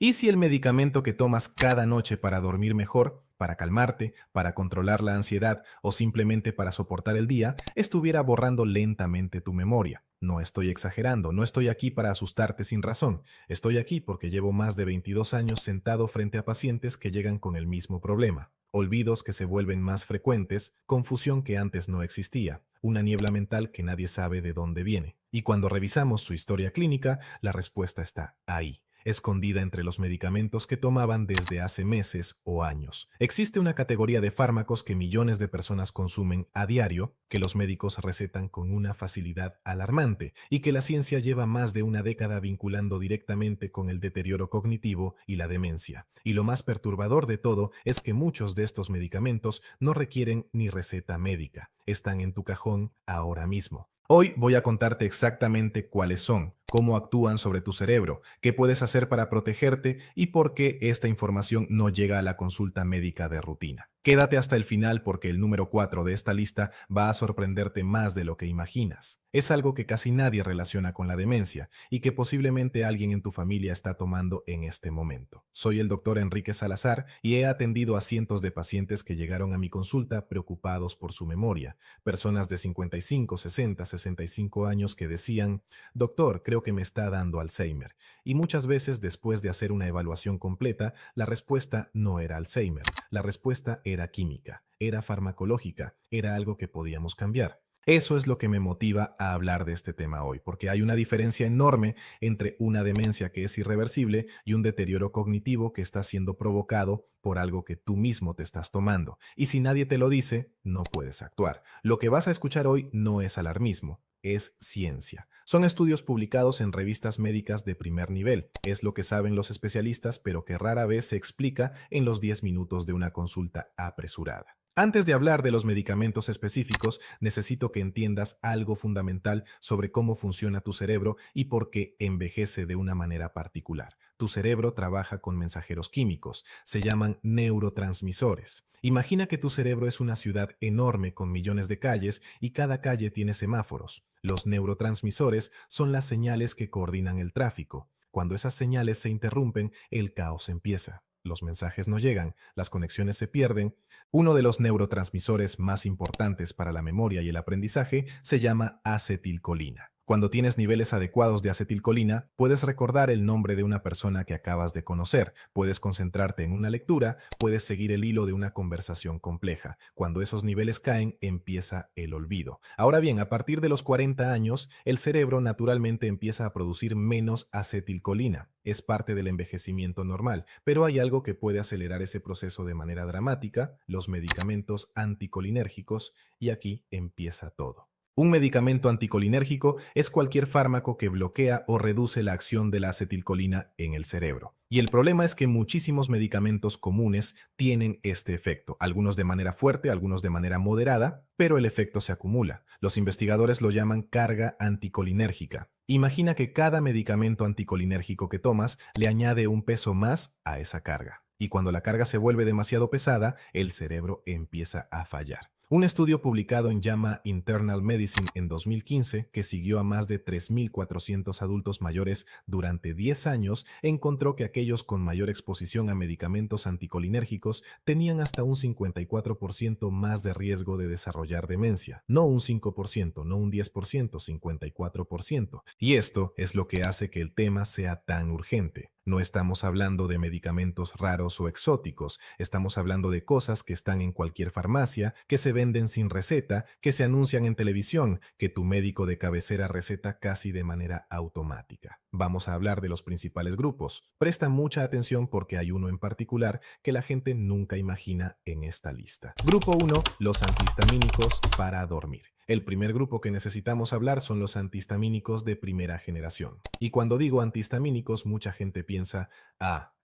¿Y si el medicamento que tomas cada noche para dormir mejor, para calmarte, para controlar la ansiedad o simplemente para soportar el día, estuviera borrando lentamente tu memoria? No estoy exagerando, no estoy aquí para asustarte sin razón. Estoy aquí porque llevo más de 22 años sentado frente a pacientes que llegan con el mismo problema. Olvidos que se vuelven más frecuentes, confusión que antes no existía, una niebla mental que nadie sabe de dónde viene. Y cuando revisamos su historia clínica, la respuesta está ahí, escondida entre los medicamentos que tomaban desde hace meses o años. Existe una categoría de fármacos que millones de personas consumen a diario, que los médicos recetan con una facilidad alarmante y que la ciencia lleva más de una década vinculando directamente con el deterioro cognitivo y la demencia. Y lo más perturbador de todo es que muchos de estos medicamentos no requieren ni receta médica, están en tu cajón ahora mismo. Hoy voy a contarte exactamente cuáles son, cómo actúan sobre tu cerebro, qué puedes hacer para protegerte y por qué esta información no llega a la consulta médica de rutina. Quédate hasta el final porque el número 4 de esta lista va a sorprenderte más de lo que imaginas. Es algo que casi nadie relaciona con la demencia y que posiblemente alguien en tu familia está tomando en este momento. Soy el doctor Enrique Salazar y he atendido a cientos de pacientes que llegaron a mi consulta preocupados por su memoria. Personas de 55, 60, 65 años que decían: doctor, creo que me está dando Alzheimer. Y muchas veces después de hacer una evaluación completa, la respuesta no era Alzheimer. La respuesta era química, era farmacológica, era algo que podíamos cambiar. Eso es lo que me motiva a hablar de este tema hoy, porque hay una diferencia enorme entre una demencia que es irreversible y un deterioro cognitivo que está siendo provocado por algo que tú mismo te estás tomando. Y si nadie te lo dice, no puedes actuar. Lo que vas a escuchar hoy no es alarmismo, es ciencia. Son estudios publicados en revistas médicas de primer nivel. Es lo que saben los especialistas, pero que rara vez se explica en los 10 minutos de una consulta apresurada. Antes de hablar de los medicamentos específicos, necesito que entiendas algo fundamental sobre cómo funciona tu cerebro y por qué envejece de una manera particular. Tu cerebro trabaja con mensajeros químicos, se llaman neurotransmisores. Imagina que tu cerebro es una ciudad enorme con millones de calles y cada calle tiene semáforos. Los neurotransmisores son las señales que coordinan el tráfico. Cuando esas señales se interrumpen, el caos empieza. Los mensajes no llegan, las conexiones se pierden. Uno de los neurotransmisores más importantes para la memoria y el aprendizaje se llama acetilcolina. Cuando tienes niveles adecuados de acetilcolina, puedes recordar el nombre de una persona que acabas de conocer, puedes concentrarte en una lectura, puedes seguir el hilo de una conversación compleja. Cuando esos niveles caen, empieza el olvido. Ahora bien, a partir de los 40 años, el cerebro naturalmente empieza a producir menos acetilcolina. Es parte del envejecimiento normal, pero hay algo que puede acelerar ese proceso de manera dramática: los medicamentos anticolinérgicos, y aquí empieza todo. Un medicamento anticolinérgico es cualquier fármaco que bloquea o reduce la acción de la acetilcolina en el cerebro. Y el problema es que muchísimos medicamentos comunes tienen este efecto, algunos de manera fuerte, algunos de manera moderada, pero el efecto se acumula. Los investigadores lo llaman carga anticolinérgica. Imagina que cada medicamento anticolinérgico que tomas le añade un peso más a esa carga. Y cuando la carga se vuelve demasiado pesada, el cerebro empieza a fallar. Un estudio publicado en JAMA Internal Medicine en 2015, que siguió a más de 3.400 adultos mayores durante 10 años, encontró que aquellos con mayor exposición a medicamentos anticolinérgicos tenían hasta un 54% más de riesgo de desarrollar demencia. No un 5%, no un 10%, 54%. Y esto es lo que hace que el tema sea tan urgente. No estamos hablando de medicamentos raros o exóticos, estamos hablando de cosas que están en cualquier farmacia, que se venden sin receta, que se anuncian en televisión, que tu médico de cabecera receta casi de manera automática. Vamos a hablar de los principales grupos. Presta mucha atención porque hay uno en particular que la gente nunca imagina en esta lista. Grupo 1, los antihistamínicos para dormir. El primer grupo que necesitamos hablar son los antihistamínicos de primera generación. Y cuando digo antihistamínicos, mucha gente piensa: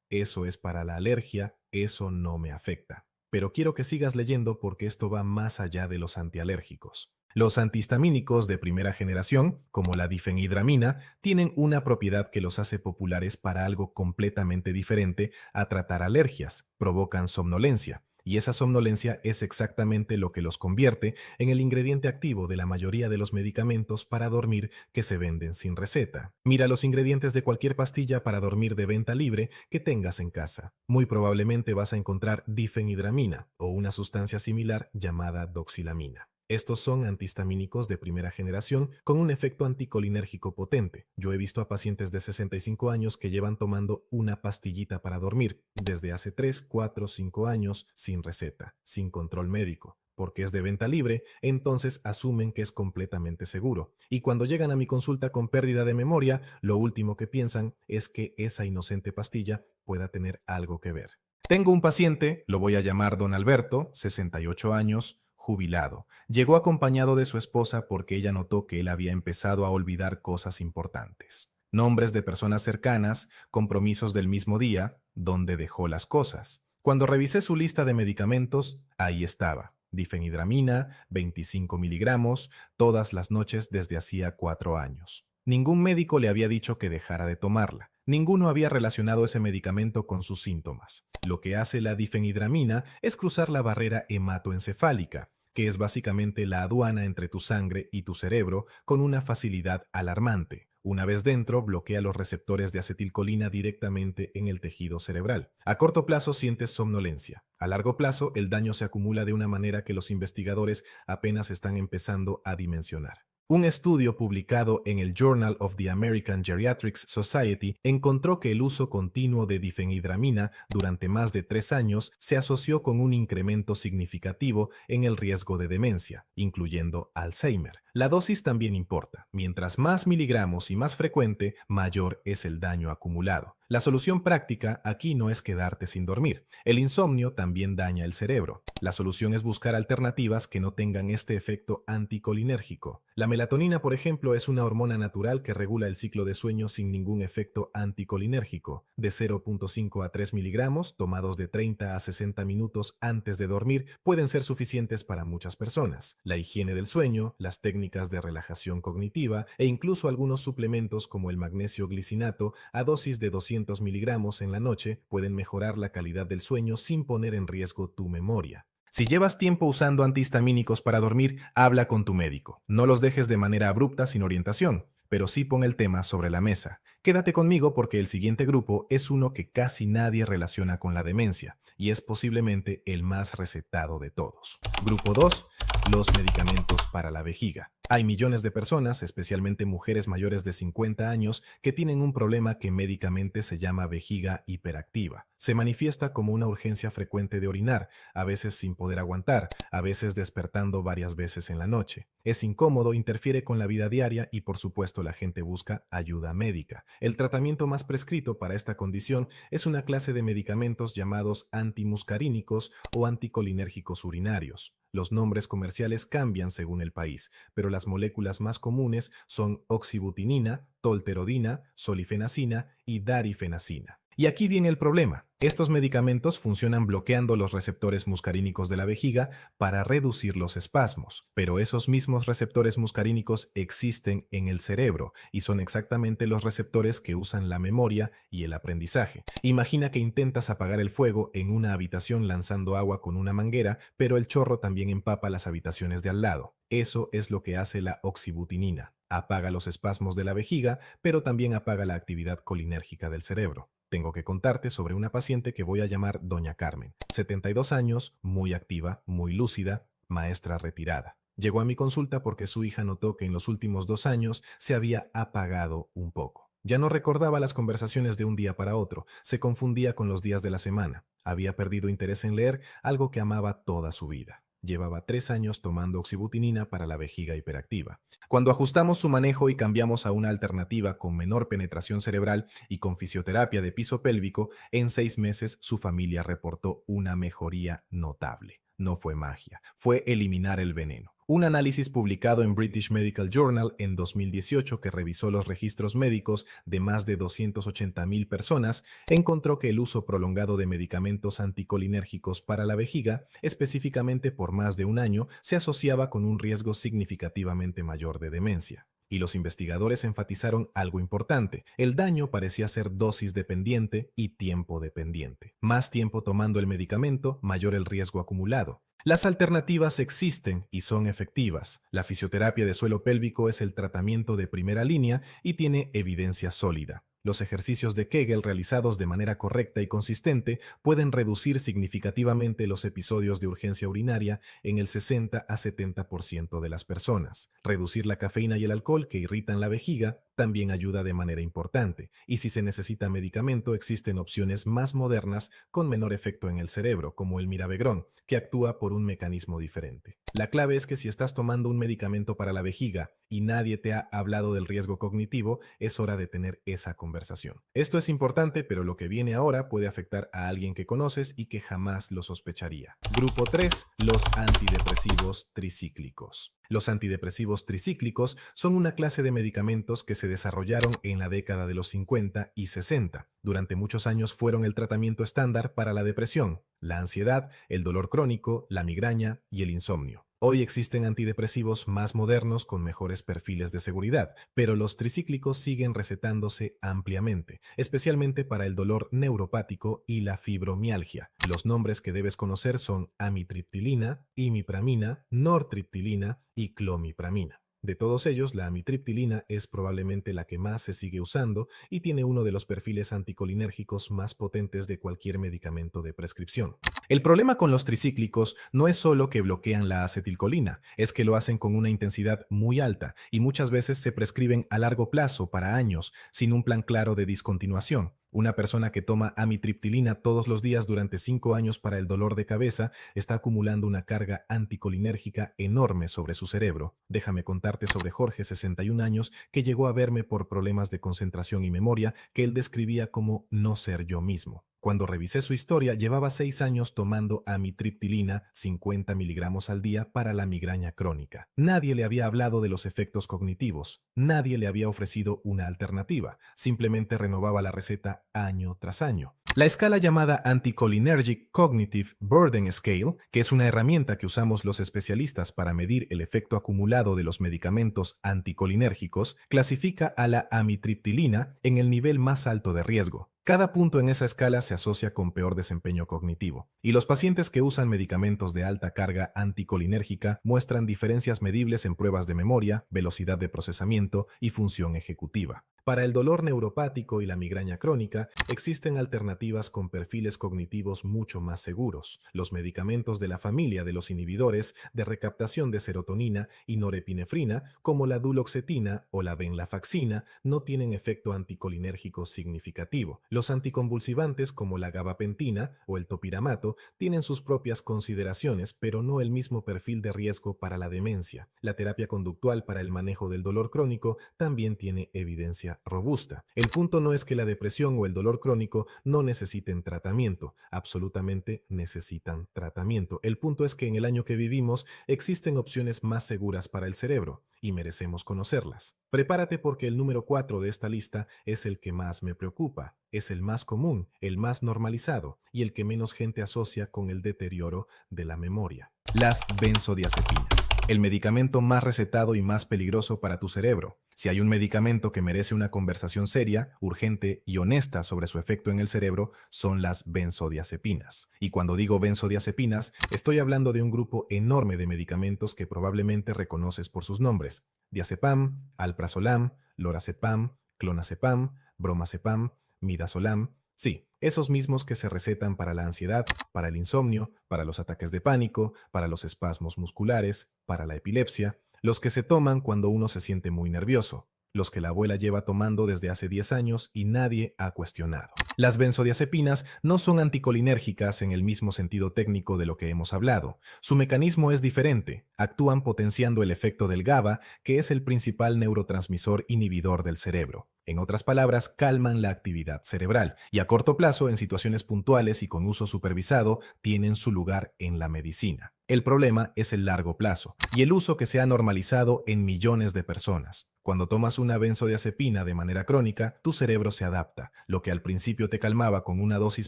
eso es para la alergia, eso no me afecta. Pero quiero que sigas leyendo porque esto va más allá de los antialérgicos. Los antihistamínicos de primera generación, como la difenhidramina, tienen una propiedad que los hace populares para algo completamente diferente a tratar alergias: provocan somnolencia. y esa somnolencia es exactamente lo que los convierte en el ingrediente activo de la mayoría de los medicamentos para dormir que se venden sin receta. Mira los ingredientes de cualquier pastilla para dormir de venta libre que tengas en casa. Muy probablemente vas a encontrar difenhidramina o una sustancia similar llamada doxilamina. Estos son antihistamínicos de primera generación con un efecto anticolinérgico potente. Yo he visto a pacientes de 65 años que llevan tomando una pastillita para dormir desde hace 3, 4, 5 años sin receta, sin control médico. Porque es de venta libre, entonces asumen que es completamente seguro. Y cuando llegan a mi consulta con pérdida de memoria, lo último que piensan es que esa inocente pastilla pueda tener algo que ver. Tengo un paciente, lo voy a llamar don Alberto, 68 años, jubilado. Llegó acompañado de su esposa porque ella notó que él había empezado a olvidar cosas importantes. Nombres de personas cercanas, compromisos del mismo día, dónde dejó las cosas. Cuando revisé su lista de medicamentos, ahí estaba. Difenhidramina, 25 miligramos, todas las noches desde hacía 4 años. Ningún médico le había dicho que dejara de tomarla. Ninguno había relacionado ese medicamento con sus síntomas. Lo que hace la difenhidramina es cruzar la barrera hematoencefálica, que es básicamente la aduana entre tu sangre y tu cerebro, con una facilidad alarmante. Una vez dentro, bloquea los receptores de acetilcolina directamente en el tejido cerebral. A corto plazo sientes somnolencia. A largo plazo, el daño se acumula de una manera que los investigadores apenas están empezando a dimensionar. Un estudio publicado en el Journal of the American Geriatrics Society encontró que el uso continuo de difenhidramina durante más de 3 años se asoció con un incremento significativo en el riesgo de demencia, incluyendo Alzheimer. La dosis también importa. Mientras más miligramos y más frecuente, mayor es el daño acumulado. La solución práctica aquí no es quedarte sin dormir. El insomnio también daña el cerebro. La solución es buscar alternativas que no tengan este efecto anticolinérgico. La melatonina, por ejemplo, es una hormona natural que regula el ciclo de sueño sin ningún efecto anticolinérgico. De 0.5 a 3 miligramos, tomados de 30 a 60 minutos antes de dormir, pueden ser suficientes para muchas personas. La higiene del sueño, las técnicas de relajación cognitiva e incluso algunos suplementos como el magnesio glicinato a dosis de 200 miligramos en la noche pueden mejorar la calidad del sueño sin poner en riesgo tu memoria. Si llevas tiempo usando antihistamínicos para dormir, habla con tu médico. No los dejes de manera abrupta sin orientación, pero sí pon el tema sobre la mesa. Quédate conmigo porque el siguiente grupo es uno que casi nadie relaciona con la demencia y es posiblemente el más recetado de todos. Grupo 2. Los medicamentos para la vejiga. Hay millones de personas, especialmente mujeres mayores de 50 años, que tienen un problema que médicamente se llama vejiga hiperactiva. Se manifiesta como una urgencia frecuente de orinar, a veces sin poder aguantar, a veces despertando varias veces en la noche. Es incómodo, interfiere con la vida diaria y por supuesto la gente busca ayuda médica. El tratamiento más prescrito para esta condición es una clase de medicamentos llamados antimuscarínicos o anticolinérgicos urinarios. Los nombres comerciales cambian según el país, pero las moléculas más comunes son oxibutinina, tolterodina, solifenacina y darifenacina. Y aquí viene el problema. Estos medicamentos funcionan bloqueando los receptores muscarínicos de la vejiga para reducir los espasmos, pero esos mismos receptores muscarínicos existen en el cerebro y son exactamente los receptores que usan la memoria y el aprendizaje. Imagina que intentas apagar el fuego en una habitación lanzando agua con una manguera, pero el chorro también empapa las habitaciones de al lado. Eso es lo que hace la oxibutinina. Apaga los espasmos de la vejiga, pero también apaga la actividad colinérgica del cerebro. Tengo que contarte sobre una paciente que voy a llamar Doña Carmen, 72 años, muy activa, muy lúcida, maestra retirada. Llegó a mi consulta porque su hija notó que en los últimos 2 años se había apagado un poco. Ya no recordaba las conversaciones de un día para otro, se confundía con los días de la semana. Había perdido interés en leer, algo que amaba toda su vida. Llevaba 3 años tomando oxibutinina para la vejiga hiperactiva. Cuando ajustamos su manejo y cambiamos a una alternativa con menor penetración cerebral y con fisioterapia de piso pélvico, en 6 meses su familia reportó una mejoría notable. No fue magia, fue eliminar el veneno. Un análisis publicado en British Medical Journal en 2018 que revisó los registros médicos de más de 280,000 personas encontró que el uso prolongado de medicamentos anticolinérgicos para la vejiga, específicamente por más de un año, se asociaba con un riesgo significativamente mayor de demencia. Y los investigadores enfatizaron algo importante. El daño parecía ser dosis dependiente y tiempo dependiente. Más tiempo tomando el medicamento, mayor el riesgo acumulado. Las alternativas existen y son efectivas. La fisioterapia de suelo pélvico es el tratamiento de primera línea y tiene evidencia sólida. Los ejercicios de Kegel realizados de manera correcta y consistente pueden reducir significativamente los episodios de urgencia urinaria en el 60 a 70% de las personas. Reducir la cafeína y el alcohol que irritan la vejiga también ayuda de manera importante. Y si se necesita medicamento, existen opciones más modernas con menor efecto en el cerebro, como el mirabegrón, que actúa por un mecanismo diferente. La clave es que si estás tomando un medicamento para la vejiga y nadie te ha hablado del riesgo cognitivo, es hora de tener esa conversación. Esto es importante, pero lo que viene ahora puede afectar a alguien que conoces y que jamás lo sospecharía. Grupo 3. Los antidepresivos tricíclicos. Los antidepresivos tricíclicos son una clase de medicamentos que se desarrollaron en la década de los 50 y 60. Durante muchos años fueron el tratamiento estándar para la depresión, la ansiedad, el dolor crónico, la migraña y el insomnio. Hoy existen antidepresivos más modernos con mejores perfiles de seguridad, pero los tricíclicos siguen recetándose ampliamente, especialmente para el dolor neuropático y la fibromialgia. Los nombres que debes conocer son amitriptilina, imipramina, nortriptilina y clomipramina. De todos ellos, la amitriptilina es probablemente la que más se sigue usando y tiene uno de los perfiles anticolinérgicos más potentes de cualquier medicamento de prescripción. El problema con los tricíclicos no es solo que bloquean la acetilcolina, es que lo hacen con una intensidad muy alta y muchas veces se prescriben a largo plazo para años, sin un plan claro de discontinuación. Una persona que toma amitriptilina todos los días durante 5 años para el dolor de cabeza está acumulando una carga anticolinérgica enorme sobre su cerebro. Déjame contarte sobre Jorge, 61 años, que llegó a verme por problemas de concentración y memoria que él describía como no ser yo mismo. Cuando revisé su historia, llevaba 6 años tomando amitriptilina 50 miligramos al día para la migraña crónica. Nadie le había hablado de los efectos cognitivos, nadie le había ofrecido una alternativa, simplemente renovaba la receta año tras año. La escala llamada Anticholinergic Cognitive Burden Scale, que es una herramienta que usamos los especialistas para medir el efecto acumulado de los medicamentos anticolinérgicos, clasifica a la amitriptilina en el nivel más alto de riesgo. Cada punto en esa escala se asocia con peor desempeño cognitivo, y los pacientes que usan medicamentos de alta carga anticolinérgica muestran diferencias medibles en pruebas de memoria, velocidad de procesamiento y función ejecutiva. Para el dolor neuropático y la migraña crónica, existen alternativas con perfiles cognitivos mucho más seguros. Los medicamentos de la familia de los inhibidores de recaptación de serotonina y norepinefrina, como la duloxetina o la venlafaxina, no tienen efecto anticolinérgico significativo. Los anticonvulsivantes, como la gabapentina o el topiramato, tienen sus propias consideraciones, pero no el mismo perfil de riesgo para la demencia. La terapia conductual para el manejo del dolor crónico también tiene evidencia robusta. El punto no es que la depresión o el dolor crónico no necesiten tratamiento, absolutamente necesitan tratamiento. El punto es que en el año que vivimos existen opciones más seguras para el cerebro y merecemos conocerlas. Prepárate porque el número 4 de esta lista es el que más me preocupa, es el más común, el más normalizado y el que menos gente asocia con el deterioro de la memoria. Las benzodiazepinas, el medicamento más recetado y más peligroso para tu cerebro. Si hay un medicamento que merece una conversación seria, urgente y honesta sobre su efecto en el cerebro, son las benzodiazepinas. Y cuando digo benzodiazepinas, estoy hablando de un grupo enorme de medicamentos que probablemente reconoces por sus nombres: diazepam, alprazolam, lorazepam, clonazepam, bromazepam, midazolam. Sí, esos mismos que se recetan para la ansiedad, para el insomnio, para los ataques de pánico, para los espasmos musculares, para la epilepsia, los que se toman cuando uno se siente muy nervioso, los que la abuela lleva tomando desde hace 10 años y nadie ha cuestionado. Las benzodiazepinas no son anticolinérgicas en el mismo sentido técnico de lo que hemos hablado. Su mecanismo es diferente. Actúan potenciando el efecto del GABA, que es el principal neurotransmisor inhibidor del cerebro. En otras palabras, calman la actividad cerebral y a corto plazo, en situaciones puntuales y con uso supervisado, tienen su lugar en la medicina. El problema es el largo plazo y el uso que se ha normalizado en millones de personas. Cuando tomas una benzodiazepina de manera crónica, tu cerebro se adapta. Lo que al principio te calmaba con una dosis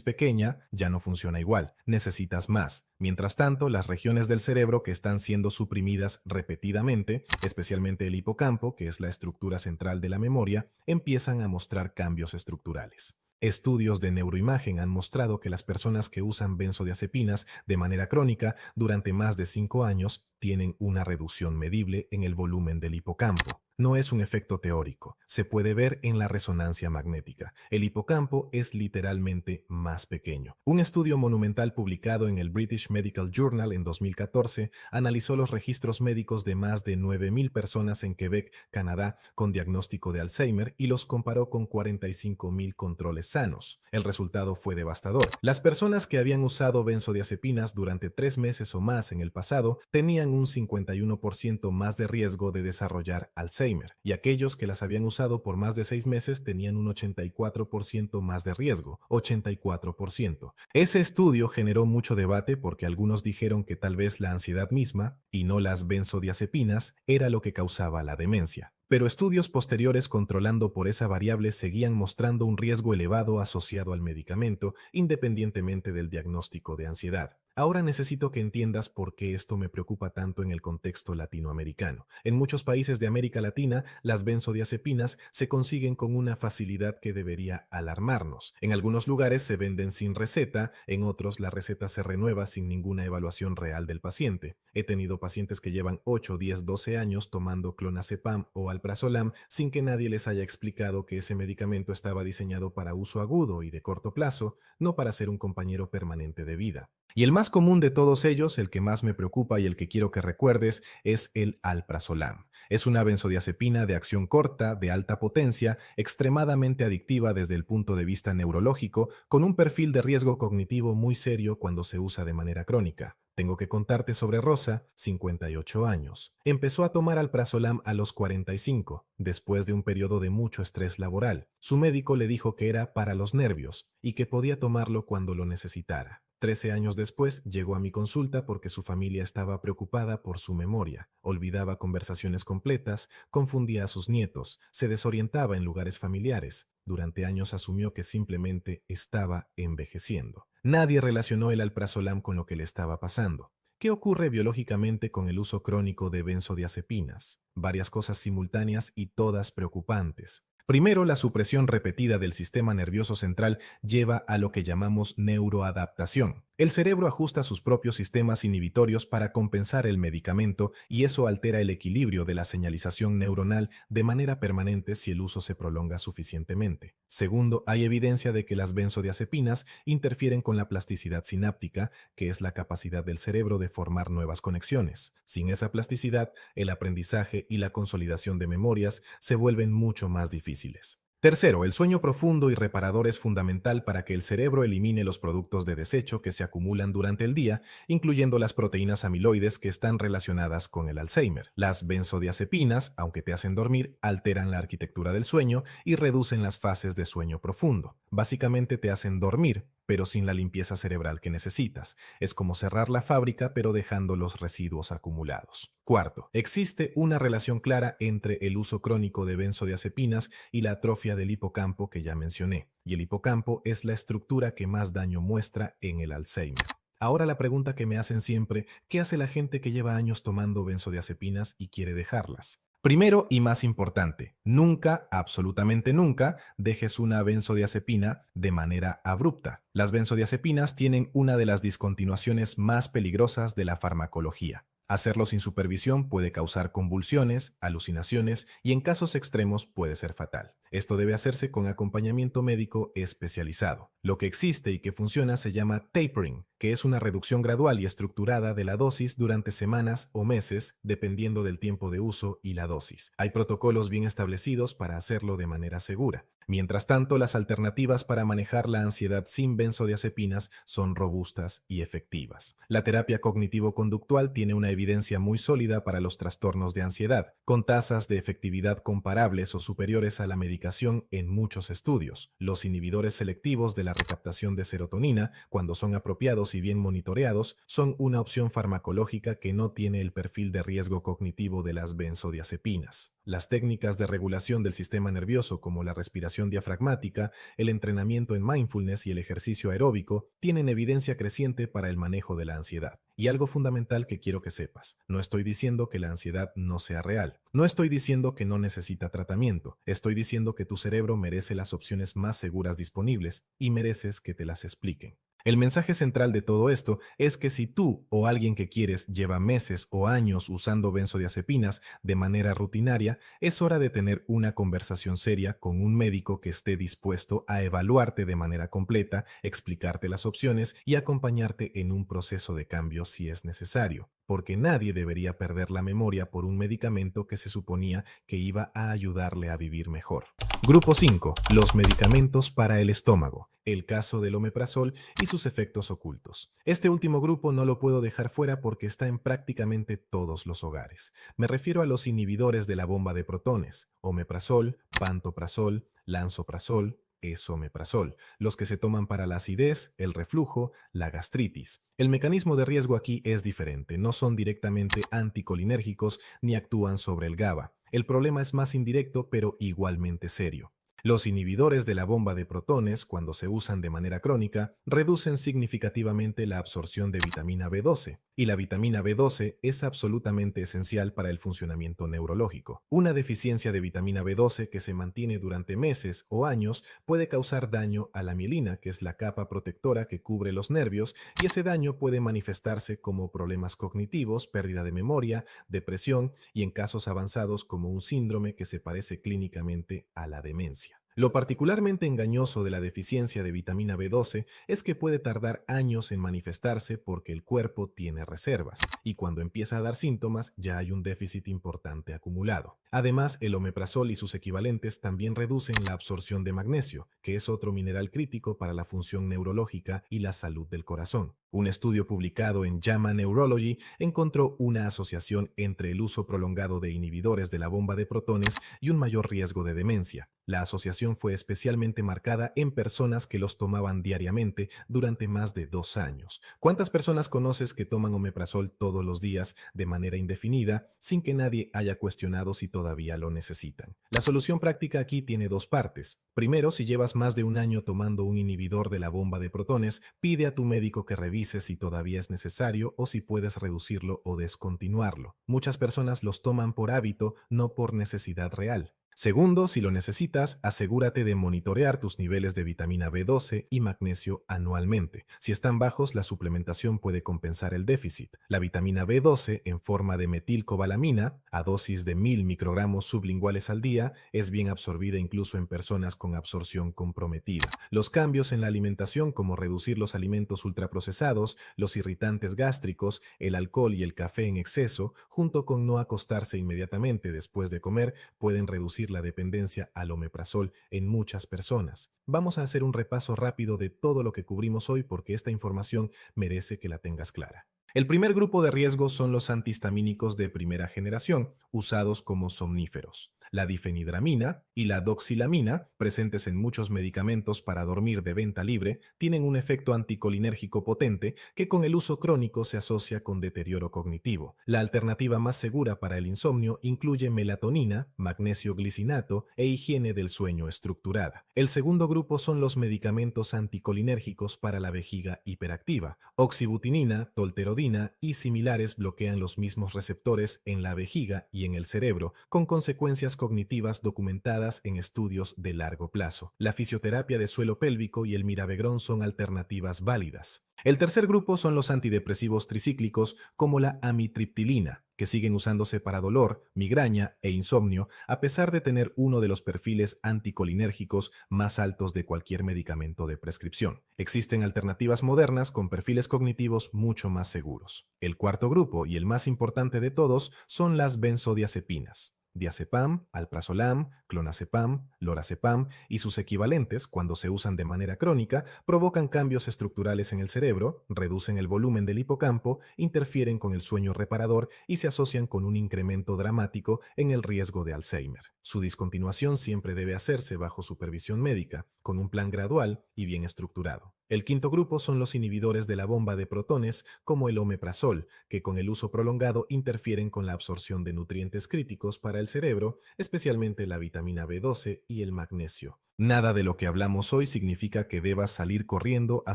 pequeña ya no funciona igual. Necesitas más. Mientras tanto, las regiones del cerebro que están siendo suprimidas repetidamente, especialmente el hipocampo, que es la estructura central de la memoria, empiezan a mostrar cambios estructurales. Estudios de neuroimagen han mostrado que las personas que usan benzodiazepinas de manera crónica durante más de 5 años tienen una reducción medible en el volumen del hipocampo. No es un efecto teórico, se puede ver en la resonancia magnética. El hipocampo es literalmente más pequeño. Un estudio monumental publicado en el British Medical Journal en 2014 analizó los registros médicos de más de 9.000 personas en Quebec, Canadá, con diagnóstico de Alzheimer y los comparó con 45.000 controles sanos. El resultado fue devastador. Las personas que habían usado benzodiazepinas durante 3 meses o más en el pasado tenían un 51% más de riesgo de desarrollar Alzheimer, y aquellos que las habían usado por más de 6 meses tenían un 84% más de riesgo, 84%. Ese estudio generó mucho debate porque algunos dijeron que tal vez la ansiedad misma, y no las benzodiazepinas, era lo que causaba la demencia. Pero estudios posteriores controlando por esa variable seguían mostrando un riesgo elevado asociado al medicamento, independientemente del diagnóstico de ansiedad. Ahora necesito que entiendas por qué esto me preocupa tanto en el contexto latinoamericano. En muchos países de América Latina, las benzodiazepinas se consiguen con una facilidad que debería alarmarnos. En algunos lugares se venden sin receta, en otros la receta se renueva sin ninguna evaluación real del paciente. He tenido pacientes que llevan 8, 10, 12 años tomando clonazepam o alprazolam sin que nadie les haya explicado que ese medicamento estaba diseñado para uso agudo y de corto plazo, no para ser un compañero permanente de vida. Y el más común de todos ellos, el que más me preocupa y el que quiero que recuerdes, es el alprazolam. Es una benzodiazepina de acción corta, de alta potencia, extremadamente adictiva desde el punto de vista neurológico, con un perfil de riesgo cognitivo muy serio cuando se usa de manera crónica. Tengo que contarte sobre Rosa, 58 años. Empezó a tomar alprazolam a los 45, después de un periodo de mucho estrés laboral. Su médico le dijo que era para los nervios y que podía tomarlo cuando lo necesitara. 13 años después llegó a mi consulta porque su familia estaba preocupada por su memoria, olvidaba conversaciones completas, confundía a sus nietos, se desorientaba en lugares familiares. Durante años asumió que simplemente estaba envejeciendo. Nadie relacionó el alprazolam con lo que le estaba pasando. ¿Qué ocurre biológicamente con el uso crónico de benzodiazepinas? Varias cosas simultáneas y todas preocupantes. Primero, la supresión repetida del sistema nervioso central lleva a lo que llamamos neuroadaptación. El cerebro ajusta sus propios sistemas inhibitorios para compensar el medicamento y eso altera el equilibrio de la señalización neuronal de manera permanente si el uso se prolonga suficientemente. Segundo, hay evidencia de que las benzodiazepinas interfieren con la plasticidad sináptica, que es la capacidad del cerebro de formar nuevas conexiones. Sin esa plasticidad, el aprendizaje y la consolidación de memorias se vuelven mucho más difíciles. Tercero, el sueño profundo y reparador es fundamental para que el cerebro elimine los productos de desecho que se acumulan durante el día, incluyendo las proteínas amiloides que están relacionadas con el Alzheimer. Las benzodiazepinas, aunque te hacen dormir, alteran la arquitectura del sueño y reducen las fases de sueño profundo. Básicamente te hacen dormir, pero sin la limpieza cerebral que necesitas. Es como cerrar la fábrica, pero dejando los residuos acumulados. Cuarto, existe una relación clara entre el uso crónico de benzodiazepinas y la atrofia del hipocampo que ya mencioné, y el hipocampo es la estructura que más daño muestra en el Alzheimer. Ahora la pregunta que me hacen siempre, ¿qué hace la gente que lleva años tomando benzodiazepinas y quiere dejarlas? Primero y más importante, nunca, absolutamente nunca, dejes una benzodiazepina de manera abrupta. Las benzodiazepinas tienen una de las discontinuaciones más peligrosas de la farmacología. Hacerlo sin supervisión puede causar convulsiones, alucinaciones y en casos extremos puede ser fatal. Esto debe hacerse con acompañamiento médico especializado. Lo que existe y que funciona se llama tapering, que es una reducción gradual y estructurada de la dosis durante semanas o meses, dependiendo del tiempo de uso y la dosis. Hay protocolos bien establecidos para hacerlo de manera segura. Mientras tanto, las alternativas para manejar la ansiedad sin benzodiazepinas son robustas y efectivas. La terapia cognitivo-conductual tiene una evidencia muy sólida para los trastornos de ansiedad, con tasas de efectividad comparables o superiores a la medicación aplicación en muchos estudios. Los inhibidores selectivos de la recaptación de serotonina, cuando son apropiados y bien monitoreados, son una opción farmacológica que no tiene el perfil de riesgo cognitivo de las benzodiazepinas. Las técnicas de regulación del sistema nervioso, como la respiración diafragmática, el entrenamiento en mindfulness y el ejercicio aeróbico, tienen evidencia creciente para el manejo de la ansiedad. Y algo fundamental que quiero que sepas, no estoy diciendo que la ansiedad no sea real, no estoy diciendo que no necesita tratamiento, estoy diciendo que tu cerebro merece las opciones más seguras disponibles y mereces que te las expliquen. El mensaje central de todo esto es que si tú o alguien que quieres lleva meses o años usando benzodiazepinas de manera rutinaria, es hora de tener una conversación seria con un médico que esté dispuesto a evaluarte de manera completa, explicarte las opciones y acompañarte en un proceso de cambio si es necesario, porque nadie debería perder la memoria por un medicamento que se suponía que iba a ayudarle a vivir mejor. Grupo 5. Los medicamentos para el estómago. El caso del omeprazol y sus efectos ocultos. Este último grupo no lo puedo dejar fuera porque está en prácticamente todos los hogares. Me refiero a los inhibidores de la bomba de protones, omeprazol, pantoprazol, lansoprazol, esomeprazol, los que se toman para la acidez, el reflujo, la gastritis. El mecanismo de riesgo aquí es diferente, no son directamente anticolinérgicos ni actúan sobre el GABA. El problema es más indirecto pero igualmente serio. Los inhibidores de la bomba de protones, cuando se usan de manera crónica, reducen significativamente la absorción de vitamina B12, y la vitamina B12 es absolutamente esencial para el funcionamiento neurológico. Una deficiencia de vitamina B12 que se mantiene durante meses o años puede causar daño a la mielina, que es la capa protectora que cubre los nervios, y ese daño puede manifestarse como problemas cognitivos, pérdida de memoria, depresión y en casos avanzados como un síndrome que se parece clínicamente a la demencia. Lo particularmente engañoso de la deficiencia de vitamina B12 es que puede tardar años en manifestarse porque el cuerpo tiene reservas, y cuando empieza a dar síntomas ya hay un déficit importante acumulado. Además, el omeprazol y sus equivalentes también reducen la absorción de magnesio, que es otro mineral crítico para la función neurológica y la salud del corazón. Un estudio publicado en JAMA Neurology encontró una asociación entre el uso prolongado de inhibidores de la bomba de protones y un mayor riesgo de demencia. La asociación fue especialmente marcada en personas que los tomaban diariamente durante más de 2 años. ¿Cuántas personas conoces que toman omeprazol todos los días de manera indefinida sin que nadie haya cuestionado si todavía lo necesitan? La solución práctica aquí tiene dos partes. Primero, si llevas más de un año tomando un inhibidor de la bomba de protones, pide a tu médico que revise si todavía es necesario o si puedes reducirlo o descontinuarlo. Muchas personas los toman por hábito, no por necesidad real. Segundo, si lo necesitas, asegúrate de monitorear tus niveles de vitamina B12 y magnesio anualmente. Si están bajos, la suplementación puede compensar el déficit. La vitamina B12 en forma de metilcobalamina, a dosis de 1000 microgramos sublinguales al día, es bien absorbida incluso en personas con absorción comprometida. Los cambios en la alimentación, como reducir los alimentos ultraprocesados, los irritantes gástricos, el alcohol y el café en exceso, junto con no acostarse inmediatamente después de comer, pueden reducir la dependencia al omeprazol en muchas personas. Vamos a hacer un repaso rápido de todo lo que cubrimos hoy porque esta información merece que la tengas clara. El primer grupo de riesgo son los antihistamínicos de primera generación, usados como somníferos. La difenhidramina y la doxilamina, presentes en muchos medicamentos para dormir de venta libre, tienen un efecto anticolinérgico potente que con el uso crónico se asocia con deterioro cognitivo. La alternativa más segura para el insomnio incluye melatonina, magnesio glicinato e higiene del sueño estructurada. El segundo grupo son los medicamentos anticolinérgicos para la vejiga hiperactiva. Oxibutinina, tolterodina y similares bloquean los mismos receptores en la vejiga y en el cerebro, con consecuencias cognitivas documentadas en estudios de largo plazo. La fisioterapia de suelo pélvico y el mirabegrón son alternativas válidas. El tercer grupo son los antidepresivos tricíclicos como la amitriptilina, que siguen usándose para dolor, migraña e insomnio, a pesar de tener uno de los perfiles anticolinérgicos más altos de cualquier medicamento de prescripción. Existen alternativas modernas con perfiles cognitivos mucho más seguros. El cuarto grupo, y el más importante de todos, son las benzodiazepinas. Diazepam, alprazolam, clonazepam, lorazepam y sus equivalentes, cuando se usan de manera crónica, provocan cambios estructurales en el cerebro, reducen el volumen del hipocampo, interfieren con el sueño reparador y se asocian con un incremento dramático en el riesgo de Alzheimer. Su discontinuación siempre debe hacerse bajo supervisión médica, con un plan gradual y bien estructurado. El quinto grupo son los inhibidores de la bomba de protones, como el omeprazol, que con el uso prolongado interfieren con la absorción de nutrientes críticos para el cerebro, especialmente la vitamina B12 y el magnesio. Nada de lo que hablamos hoy significa que debas salir corriendo a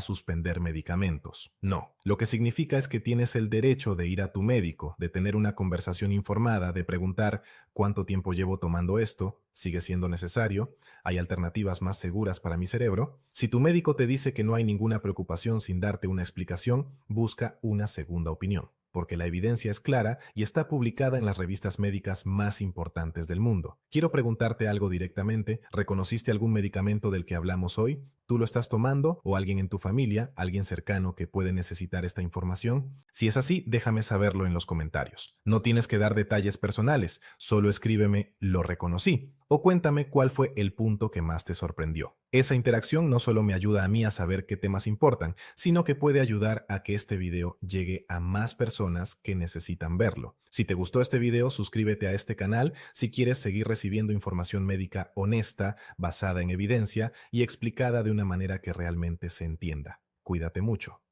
suspender medicamentos. No, lo que significa es que tienes el derecho de ir a tu médico, de tener una conversación informada, de preguntar cuánto tiempo llevo tomando esto, sigue siendo necesario, hay alternativas más seguras para mi cerebro. Si tu médico te dice que no hay ninguna preocupación sin darte una explicación, busca una segunda opinión, porque la evidencia es clara y está publicada en las revistas médicas más importantes del mundo. Quiero preguntarte algo directamente. ¿Reconociste algún medicamento del que hablamos hoy? ¿Tú lo estás tomando o alguien en tu familia, alguien cercano que puede necesitar esta información? Si es así, déjame saberlo en los comentarios. No tienes que dar detalles personales, solo escríbeme "lo reconocí" o cuéntame cuál fue el punto que más te sorprendió. Esa interacción no solo me ayuda a mí a saber qué temas importan, sino que puede ayudar a que este video llegue a más personas que necesitan verlo. Si te gustó este video, suscríbete a este canal si quieres seguir recibiendo información médica honesta, basada en evidencia y explicada de una manera que realmente se entienda. Cuídate mucho.